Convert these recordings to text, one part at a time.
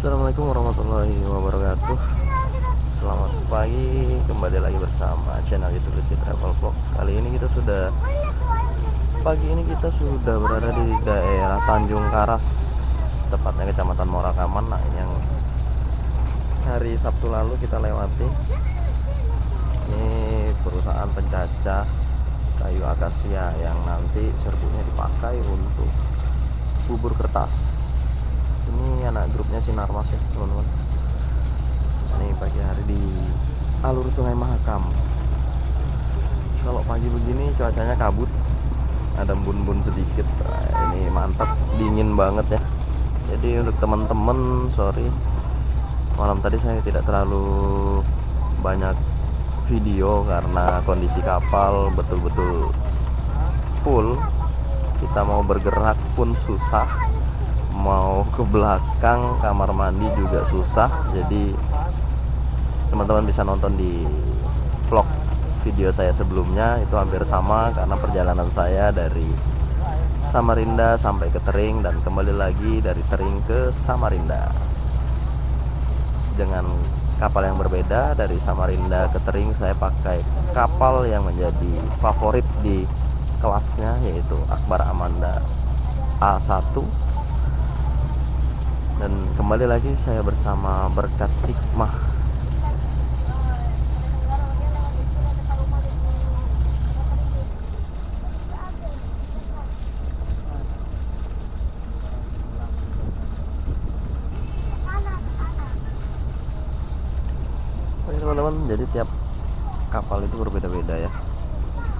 Assalamualaikum warahmatullahi wabarakatuh. Selamat pagi, kembali lagi bersama channel YouTube Rizky Travel Vlog. Kali ini pagi ini kita sudah berada di daerah Tanjung Karas, tepatnya Kecamatan Morakaman. Nah, ini yang hari Sabtu lalu kita lewati. Ini perusahaan pencacah kayu akasia yang nanti serbuknya dipakai untuk bubur kertas. Ini anak grupnya Sinarmas ya teman-teman. Ini pagi hari di alur Sungai Mahakam. Kalau pagi begini cuacanya kabut, ada embun-embun sedikit. Nah, ini mantap, dingin banget ya. Jadi untuk teman-teman, sorry malam tadi saya tidak terlalu banyak video karena kondisi kapal betul-betul full. Kita mau bergerak pun susah, mau ke belakang kamar mandi juga susah. Jadi teman-teman bisa nonton di vlog video saya sebelumnya, itu hampir sama karena perjalanan saya dari Samarinda sampai ke Tering dan kembali lagi dari Tering ke Samarinda dengan kapal yang berbeda. Dari Samarinda ke Tering saya pakai kapal yang menjadi favorit di kelasnya, yaitu Akbar Amanda A1. Dan kembali lagi saya bersama Berkat Hikmah. Oke teman-teman, jadi tiap kapal itu berbeda-beda ya.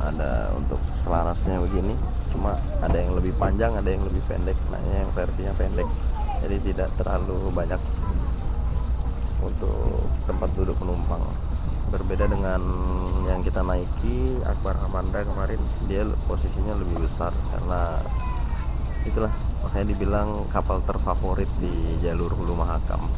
Ada untuk selarasnya begini, cuma ada yang lebih panjang, ada yang lebih pendek. Nah, ini yang versinya pendek, jadi tidak terlalu banyak untuk tempat duduk penumpang. Berbeda dengan yang kita naiki Akbar Amanda kemarin, dia posisinya lebih besar karena itulah makanya dibilang kapal terfavorit di jalur Hulu Mahakam.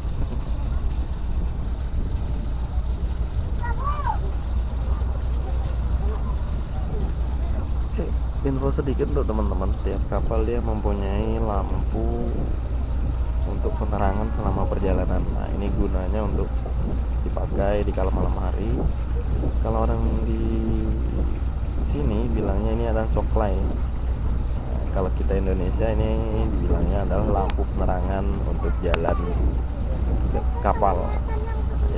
Info sedikit untuk teman-teman, tiap kapal dia mempunyai lampu untuk penerangan selama perjalanan. Nah, ini gunanya untuk dipakai di kala malam hari. Kalau orang di sini bilangnya ini adalah shocklight. Nah, kalau kita Indonesia ini dibilangnya adalah lampu penerangan untuk jalan ke kapal.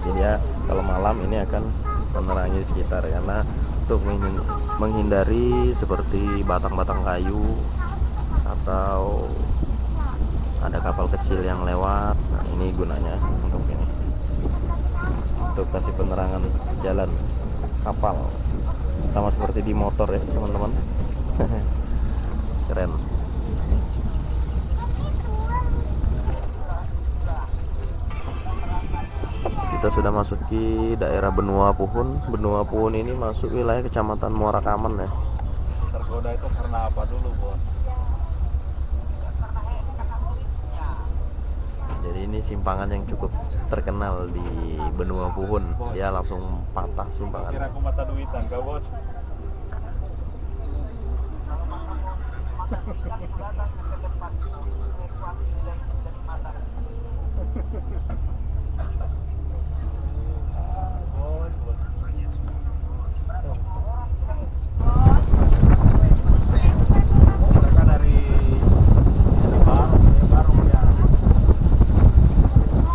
Jadi dia kalau malam ini akan menerangi sekitar karena untuk menghindari seperti batang-batang kayu atau ada kapal kecil yang lewat. Nah, ini gunanya untuk ini, untuk kasih penerangan jalan kapal, sama seperti di motor ya teman-teman. Keren. Kita sudah masuki daerah Benua Puhun. Benua Puhun ini masuk wilayah Kecamatan Morakaman ya. Tergoda itu karena apa dulu, Bos? Jadi ini simpangan yang cukup terkenal di Benua Puhun. Dia langsung patah simpangan. Kira aku mata duitan, kau Bos?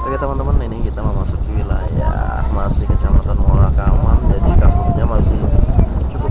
Oke teman-teman, ini kita memasuki wilayah masih Kecamatan Morakaman. Jadi kabutnya masih cukup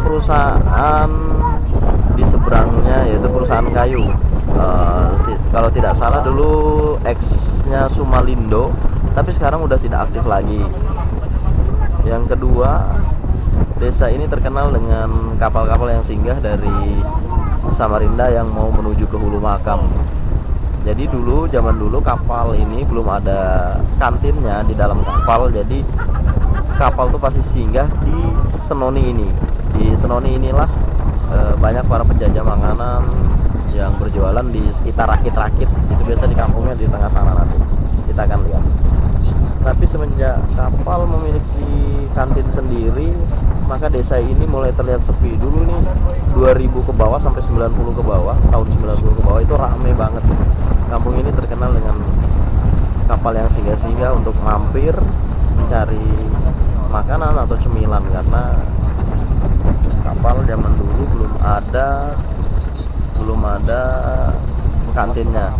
perusahaan di seberangnya, yaitu perusahaan kayu. Kalau tidak salah dulu ex-nya Sumalindo, tapi sekarang udah tidak aktif lagi. Yang kedua, desa ini terkenal dengan kapal-kapal yang singgah dari Samarinda yang mau menuju ke Hulu Mahakam. Jadi zaman dulu kapal ini belum ada kantinnya di dalam kapal, jadi kapal tuh pasti singgah di Senoni ini. Di Senoni inilah banyak para penjajah makanan yang berjualan di sekitar rakit-rakit. Itu biasa di kampungnya di tengah sana, nanti kita akan lihat. Tapi semenjak kapal memiliki kantin sendiri, maka desa ini mulai terlihat sepi. Dulu nih 2000 ke bawah sampai 90 ke bawah, tahun 90 ke bawah itu rame banget. Kampung ini terkenal dengan kapal yang singgah-singgah untuk mampir mencari makanan atau cemilan, karena kapal zaman dulu belum ada kantinnya.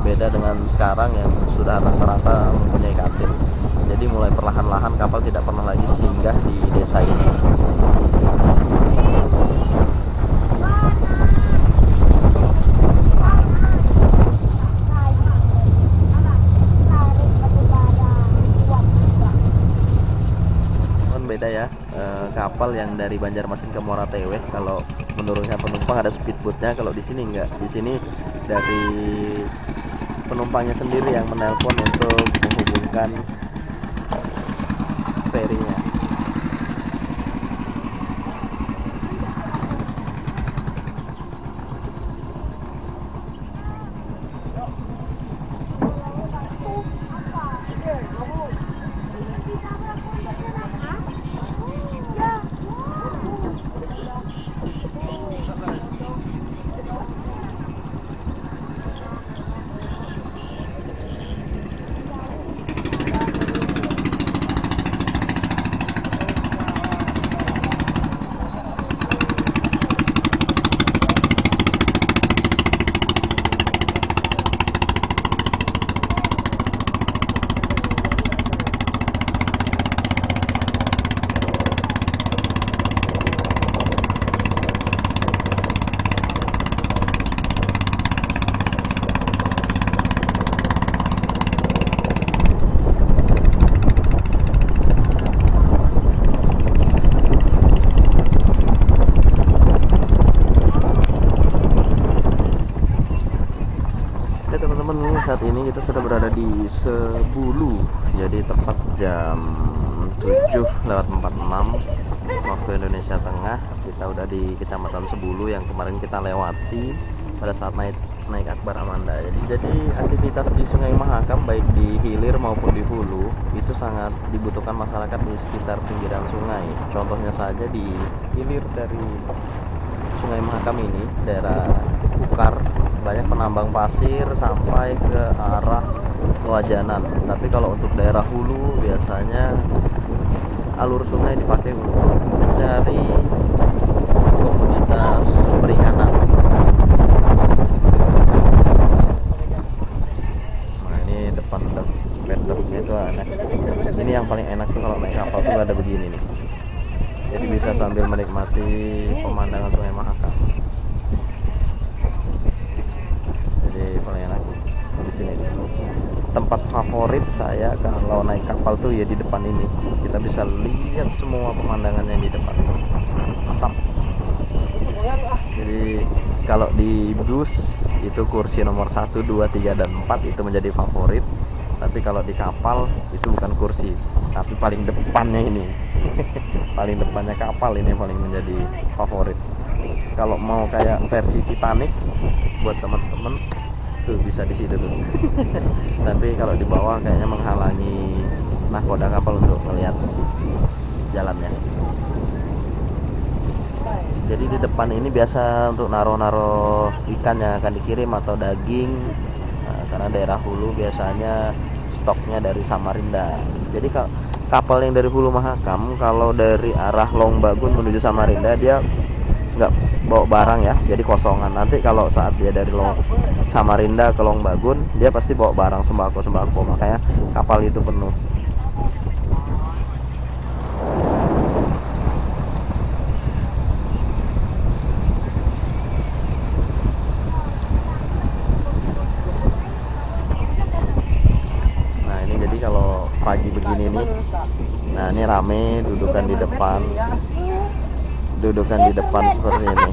Beda dengan sekarang yang sudah rata-rata mempunyai kantin. Jadi mulai perlahan-lahan kapal tidak pernah lagi singgah di desa ini. Beda ya, kapal yang dari Banjarmasin ke Muara Teweh, kalau menurunkan penumpang ada speedboatnya. Kalau di sini enggak, di sini dari penumpangnya sendiri yang menelpon untuk menghubungkan ferinya. Saat ini kita sudah berada di Sebulu, jadi tepat jam 7:46 waktu Indonesia Tengah. Kita udah di Kecamatan Sebulu yang kemarin kita lewati pada saat naik Akbar Amanda. Jadi aktivitas di Sungai Mahakam baik di hilir maupun di hulu itu sangat dibutuhkan masyarakat di sekitar pinggiran sungai. Contohnya saja di hilir dari Sungai Mahakam ini, daerah Ukar, banyak penambang pasir sampai ke arah Wajanan. Tapi kalau untuk daerah hulu biasanya alur sungai dipakai untuk mencari komoditas perikanan. Nah ini depan bedoknya itu enak. Ini yang paling enak tuh kalau naik kapal tuh ada begini nih. Jadi bisa sambil menikmati pemandangan Sungai Mahakam. Jadi paling enak di sini. Tempat favorit saya kalau naik kapal tuh ya di depan ini. Kita bisa lihat semua pemandangan yang di depan. Mantap. Jadi kalau di bus itu kursi nomor 1, 2, 3, dan 4 itu menjadi favorit. Tapi kalau di kapal itu bukan kursi, tapi paling depannya ini. Paling depannya kapal ini paling menjadi favorit. Kalau mau kayak versi Titanic buat teman-teman tuh bisa di situ tuh. Tapi kalau di bawah kayaknya menghalangi nahkoda kapal untuk melihat jalannya. Jadi di depan ini biasa untuk naro-naro ikan yang akan dikirim atau daging. Nah, karena daerah hulu biasanya stoknya dari Samarinda. Jadi kapal yang dari Hulu Mahakam kalau dari arah Longbagun menuju Samarinda dia nggak bawa barang ya, jadi kosongan. Nanti kalau saat dia dari Samarinda ke Longbagun dia pasti bawa barang sembako, makanya kapal itu penuh. rame, dudukan di depan. Dudukan di depan seperti ini.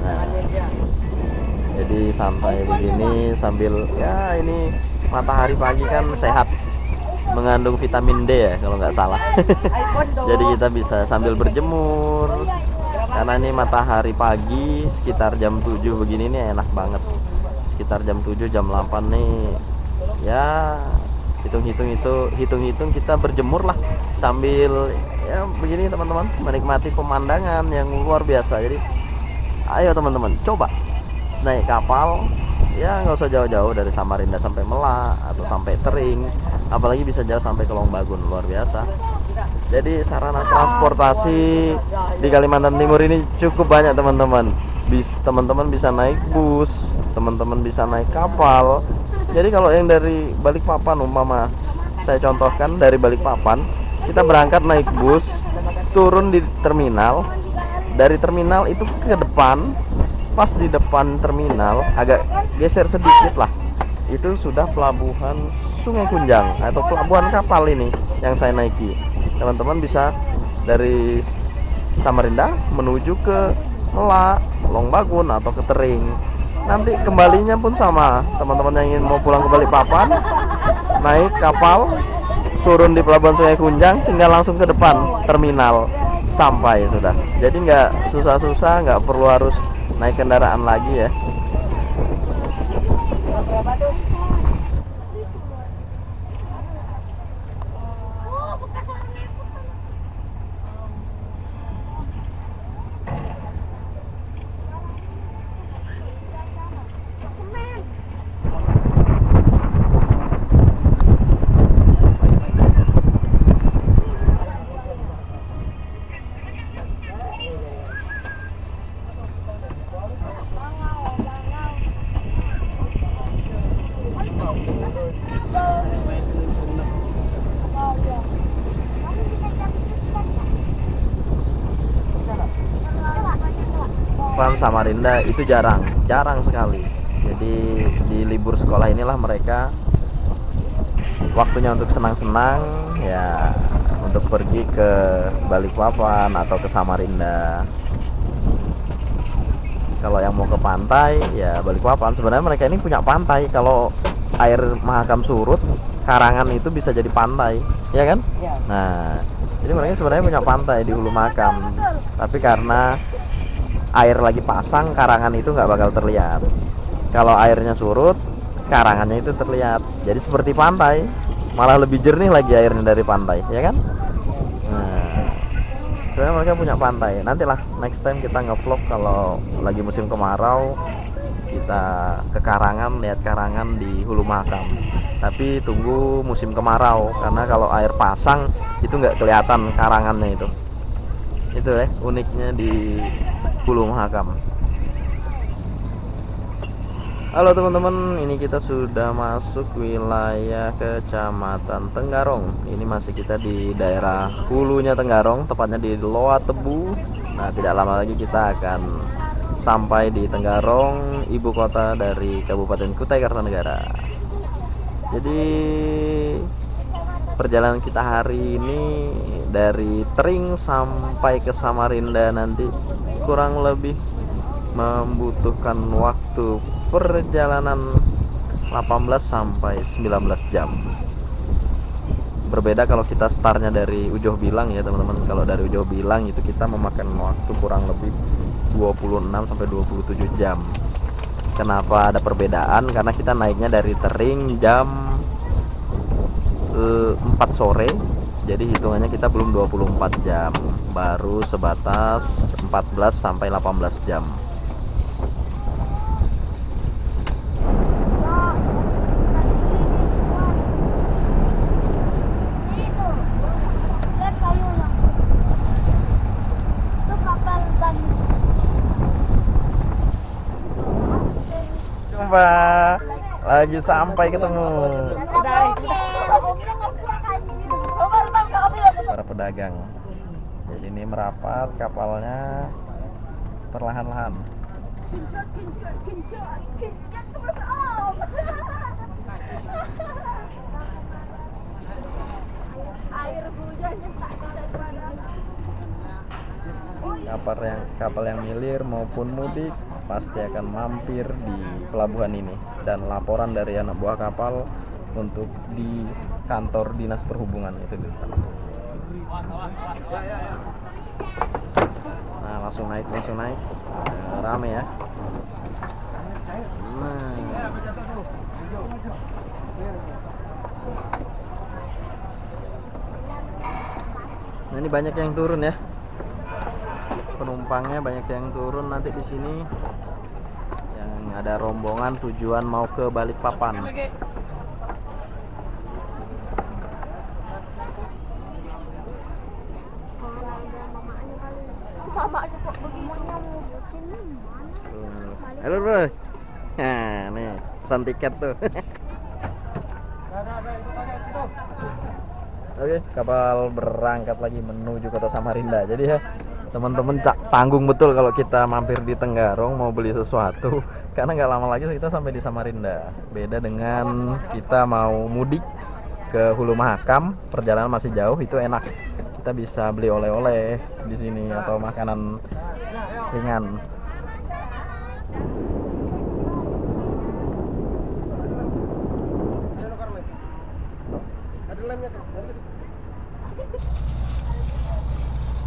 Nah, jadi santai begini sambil ya ini matahari pagi kan sehat, mengandung vitamin D ya kalau nggak salah. Jadi kita bisa sambil berjemur karena ini matahari pagi sekitar jam 7 begini nih enak banget. Sekitar jam 7 jam 8 nih ya hitung-hitung kita berjemur lah sambil ya begini teman-teman, menikmati pemandangan yang luar biasa. Jadi ayo teman-teman coba naik kapal ya, nggak usah jauh-jauh dari Samarinda sampai Melak atau sampai Tering, apalagi bisa jauh sampai ke Longbagun, luar biasa. Jadi sarana transportasi di Kalimantan Timur ini cukup banyak teman-teman. Teman-teman bisa naik bus, teman-teman bisa naik kapal. Jadi kalau yang dari Balikpapan umpama saya contohkan, dari Balikpapan kita berangkat naik bus, turun di terminal, dari terminal itu ke depan, pas di depan terminal agak geser sedikit lah, itu sudah pelabuhan Sungai Kunjang atau pelabuhan kapal ini yang saya naiki. Teman-teman bisa dari Samarinda menuju ke Melak, Longbagun atau ke Tering. Nanti kembalinya pun sama, teman-teman yang ingin mau pulang ke Balikpapan naik kapal, turun di pelabuhan Sungai Kunjang, tinggal langsung ke depan terminal, sampai sudah. Jadi nggak susah-susah, nggak perlu harus naik kendaraan lagi ya. Trans Samarinda itu jarang sekali. Jadi di libur sekolah inilah mereka waktunya untuk senang-senang ya, untuk pergi ke Balikpapan atau ke Samarinda. Kalau yang mau ke pantai ya Balikpapan. Sebenarnya mereka ini punya pantai. Kalau air Mahakam surut, Karangan itu bisa jadi pantai, ya kan? Nah, jadi mereka sebenarnya punya pantai di Hulu Mahakam. Tapi karena air lagi pasang, Karangan itu nggak bakal terlihat. Kalau airnya surut, Karangannya itu terlihat. Jadi seperti pantai, malah lebih jernih lagi airnya dari pantai, ya kan? Nah, sebenarnya mereka punya pantai. Nantilah next time kita nge-vlog kalau lagi musim kemarau, kita ke Karangan, lihat Karangan di Hulu Mahakam. Tapi tunggu musim kemarau, karena kalau air pasang itu nggak kelihatan Karangannya itu. Itu ya uniknya di Hulu Mahakam. Halo teman-teman, ini kita sudah masuk wilayah Kecamatan Tenggarong. Ini masih kita di daerah hulunya Tenggarong, tepatnya di Loa Tebu. Nah, tidak lama lagi kita akan sampai di Tenggarong, ibu kota dari Kabupaten Kutai Kartanegara. Jadi perjalanan kita hari ini dari Tering sampai ke Samarinda nanti kurang lebih membutuhkan waktu perjalanan 18 sampai 19 jam. Berbeda kalau kita startnya dari Ujoh Bilang ya teman-teman. Kalau dari Ujoh Bilang itu kita memakan waktu kurang lebih 26 sampai 27 jam. Kenapa ada perbedaan? Karena kita naiknya dari Tering jam 4 sore. Jadi hitungannya kita belum 24 jam, baru sebatas 14 sampai 18 jam. Jumpa lagi sampai ketemu para pedagang. Jadi ini merapat kapalnya perlahan-lahan. Air hujannya tak bisa Kapal yang milir maupun mudik pasti akan mampir di pelabuhan ini, dan laporan dari anak buah kapal untuk di kantor dinas perhubungan itu. Nah, langsung naik. Rame ya. Nah, ini banyak yang turun ya. Penumpangnya banyak yang turun nanti di sini. Yang ada rombongan tujuan mau ke Balikpapan. Mamanya kok begini ngubutin mana? Halo bro. Nah, nih pesan tiket tuh. Oke, kapal berangkat lagi menuju kota Samarinda. Jadi ya teman-teman tanggung betul kalau kita mampir di Tenggarong mau beli sesuatu, karena nggak lama lagi kita sampai di Samarinda. Beda dengan kita mau mudik ke Hulu Mahakam, perjalanan masih jauh, itu enak. Kita bisa beli oleh-oleh di sini atau makanan ringan.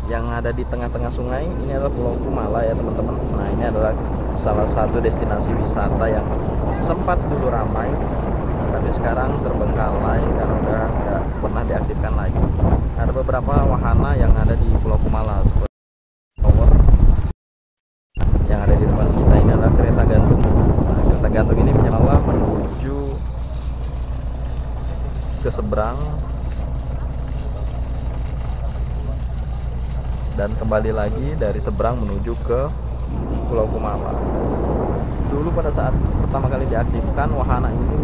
Yang ada di tengah-tengah sungai ini adalah Pulau Kumala ya teman-teman. Nah, ini adalah salah satu destinasi wisata yang sempat dulu ramai, tapi sekarang terbengkalai karena udah nggak pernah diaktifkan lagi. Ada beberapa wahana yang ada di Pulau Kumala seperti tower yang ada di depan kita. Ini adalah kereta gantung. Nah, kereta gantung ini menyala menuju ke seberang dan kembali lagi dari seberang menuju ke Pulau Kumala. Dulu pada saat pertama kali diaktifkan, wahana ini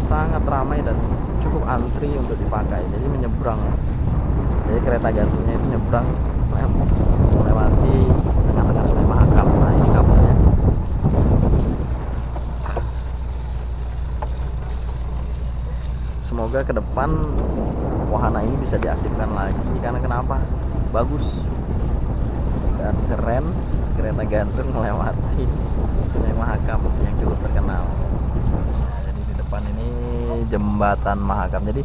sangat ramai dan cukup antri untuk dipakai. Jadi menyeberang, jadi kereta gantungnya itu nyebrang melewati tengah-tengah Sungai Mahakam. Nah, ini kabelnya. Semoga ke depan wahana ini bisa diaktifkan lagi, karena kenapa? Bagus dan keren, kereta gantung melewati Sungai Mahakam yang cukup terkenal. Jadi di depan ini jembatan Mahakam. Jadi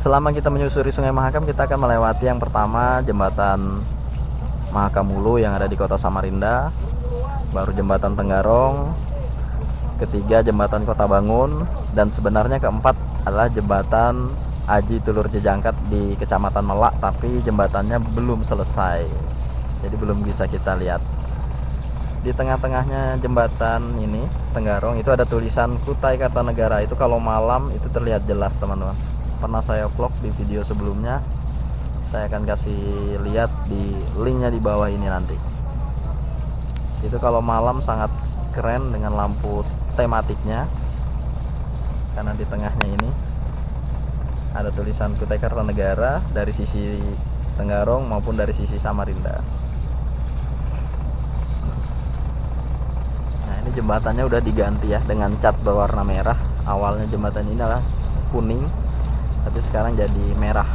selama kita menyusuri Sungai Mahakam, kita akan melewati yang pertama jembatan Mahakam Hulu yang ada di kota Samarinda, baru jembatan Tenggarong, ketiga jembatan Kota Bangun, dan sebenarnya keempat adalah jembatan Aji Tulur Jejangkat di Kecamatan Melak, tapi jembatannya belum selesai, jadi belum bisa kita lihat. Di tengah-tengahnya jembatan ini Tenggarong itu ada tulisan Kutai Kartanegara. Itu kalau malam itu terlihat jelas teman-teman. Pernah saya vlog di video sebelumnya, saya akan kasih lihat di linknya di bawah ini nanti. Itu kalau malam sangat keren dengan lampu tematiknya, karena di tengahnya ini ada tulisan Kutai Kartanegara dari sisi Tenggarong maupun dari sisi Samarinda. Nah, ini jembatannya udah diganti ya dengan cat berwarna merah. Awalnya jembatan ini adalah kuning, tapi sekarang jadi merah.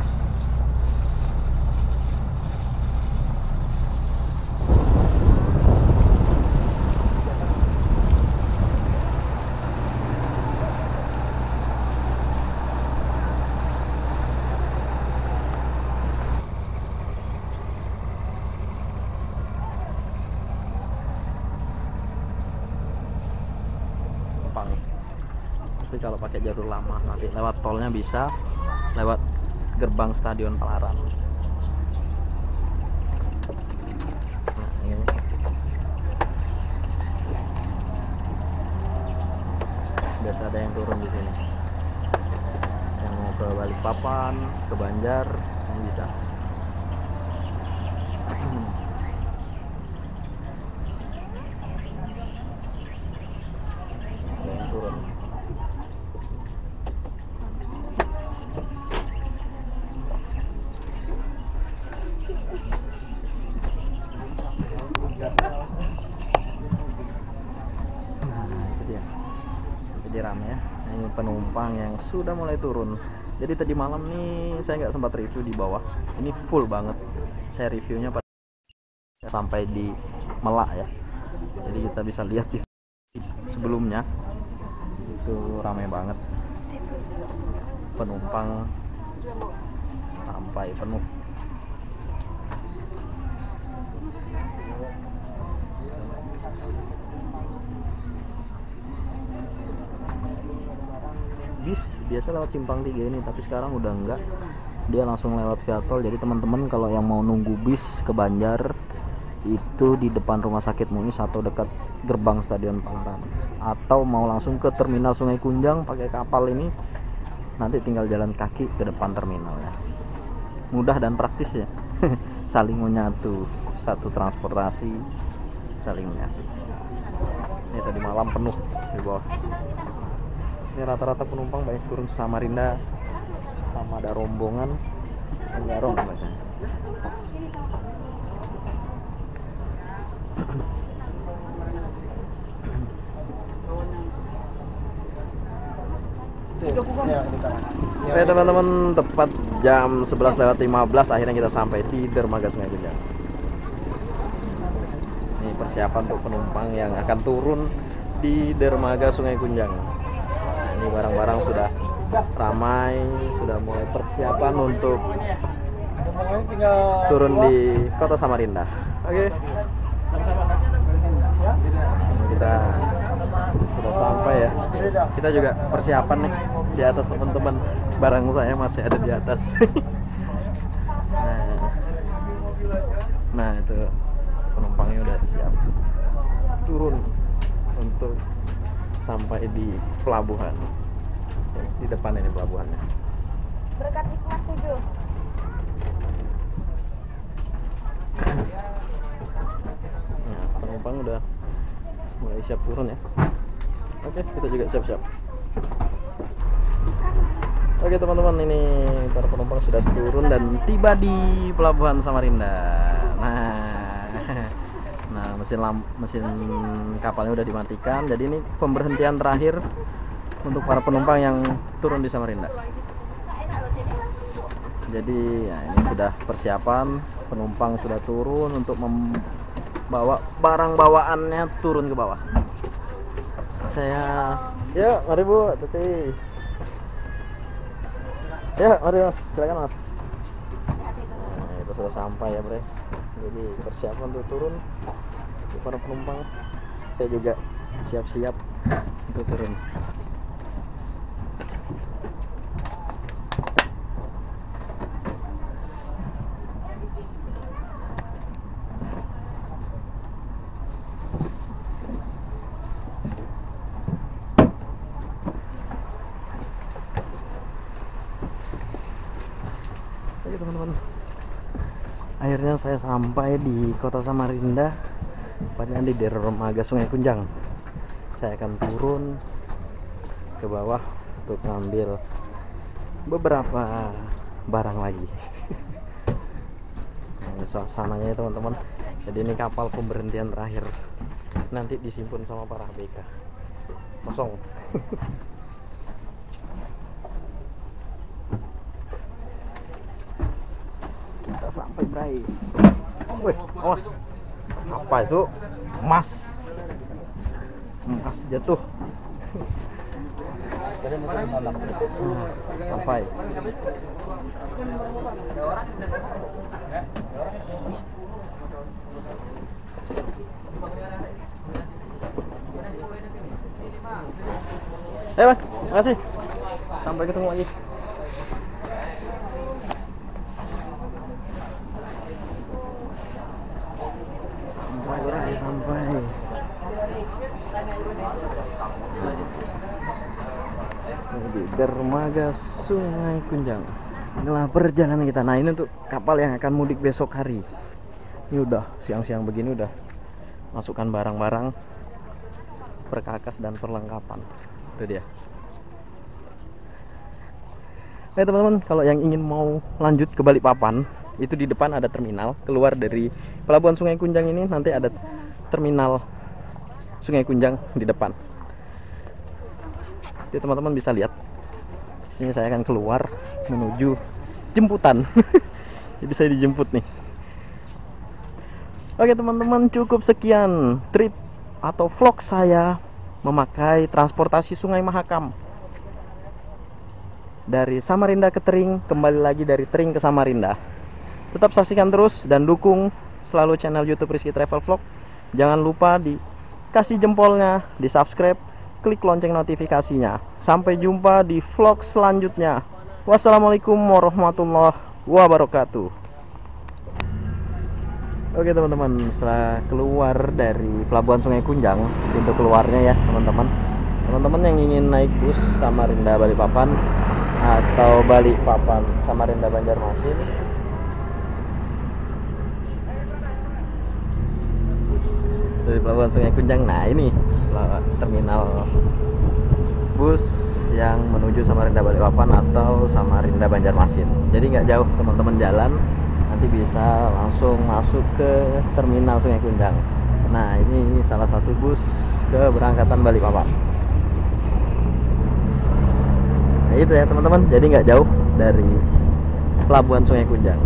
Tapi kalau pakai jalur lama nanti lewat tolnya bisa lewat gerbang Stadion Palaran. Nah, ini biasa ada yang turun di sini, yang mau ke Balikpapan, ke Banjar, yang bisa. Ada yang turun. Jadi rame ya. Ini penumpang yang sudah mulai turun. Jadi tadi malam nih saya nggak sempat review di bawah. Ini full banget. Saya reviewnya sampai di Melak ya. Jadi kita bisa lihat di sebelumnya itu ramai banget, penumpang sampai penuh. Bis biasa lewat simpang 3 ini, tapi sekarang udah enggak, dia langsung lewat via tol. Jadi teman-teman kalau yang mau nunggu bis ke Banjar itu di depan rumah sakit Muis atau dekat gerbang Stadion Palaran, atau mau langsung ke terminal Sungai Kunjang pakai kapal ini, nanti tinggal jalan kaki ke depan terminal ya. Mudah dan praktis ya. Saling menyatu, satu transportasi saling menyatu. Ini tadi malam penuh di bawah. Ini rata-rata penumpang banyak turun Samarinda, sama ada rombongan Enggarong namanya. Oke teman-teman, tepat jam 11:15 akhirnya kita sampai di dermaga Sungai Kunjang. Ini persiapan untuk penumpang yang akan turun di dermaga Sungai Kunjang. Nah, ini barang-barang sudah ramai, sudah mulai persiapan untuk turun di Kota Samarinda. Oke. Kita sudah sampai ya. Kita juga persiapan nih di atas teman-teman. Barang saya masih ada di atas. Nah itu penumpangnya udah siap turun untuk sampai di pelabuhan. Di depan ini pelabuhannya. Berkat hikmat 7. Nah, penumpang udah mulai siap turun ya. Oke, kita juga siap-siap. Oke teman-teman, ini para penumpang sudah turun dan tiba di pelabuhan Samarinda. Nah, mesin kapalnya udah dimatikan. Jadi ini pemberhentian terakhir untuk para penumpang yang turun di Samarinda. Jadi ya, ini sudah persiapan, penumpang sudah turun untuk membawa barang bawaannya turun ke bawah. Ya mari Bu, Tuti. Ya mari Mas, silakan Mas. Nah, itu sudah sampai ya Bre. Jadi persiapan untuk turun untuk para penumpang. Saya juga siap-siap untuk turun. Oke teman-teman, akhirnya saya sampai di Kota Samarinda, tepatnya di dermaga Sungai Kunjang. Saya akan turun ke bawah untuk ngambil beberapa barang lagi. Nah, suasananya teman-teman. Jadi ini kapal pemberhentian terakhir, nanti disimpan sama para ABK. Kosong. Kita sampai Bray. Wih, awas. Apa itu? Emas. Emas jatuh. Sampai. Bang, makasih. Sampai ketemu lagi. Sampai. Di dermaga Sungai Kunjang. Inilah perjalanan kita. Nah, ini untuk kapal yang akan mudik besok hari. Ini udah siang-siang begini udah masukkan barang-barang perkakas dan perlengkapan. Itu dia. Nah teman-teman, kalau yang ingin mau lanjut ke Balikpapan, itu di depan ada terminal. Keluar dari pelabuhan Sungai Kunjang ini nanti ada terminal Sungai Kunjang di depan. Jadi teman-teman bisa lihat Ini saya akan keluar menuju jemputan. Jadi saya dijemput nih. Oke teman-teman, cukup sekian trip atau vlog saya memakai transportasi Sungai Mahakam dari Samarinda ke Tering, kembali lagi dari Tering ke Samarinda. Tetap saksikan terus dan dukung selalu channel YouTube Rizky Travel Vlog. Jangan lupa dikasih jempolnya, di subscribe, klik lonceng notifikasinya. Sampai jumpa di vlog selanjutnya. Wassalamualaikum warahmatullahi wabarakatuh. Oke teman-teman, setelah keluar dari Pelabuhan Sungai Kunjang, pintu keluarnya ya teman-teman. Teman-teman yang ingin naik bus Samarinda Balikpapan atau Balikpapan Samarinda Banjarmasin, dari Pelabuhan Sungai Kunjang. Nah ini terminal bus yang menuju Samarinda Balikpapan atau Samarinda Banjarmasin. Jadi nggak jauh teman-teman jalan, nanti bisa langsung masuk ke terminal Sungai Kunjang. Nah ini salah satu bus keberangkatan Balikpapan. Nah itu ya teman-teman, jadi nggak jauh dari Pelabuhan Sungai Kunjang.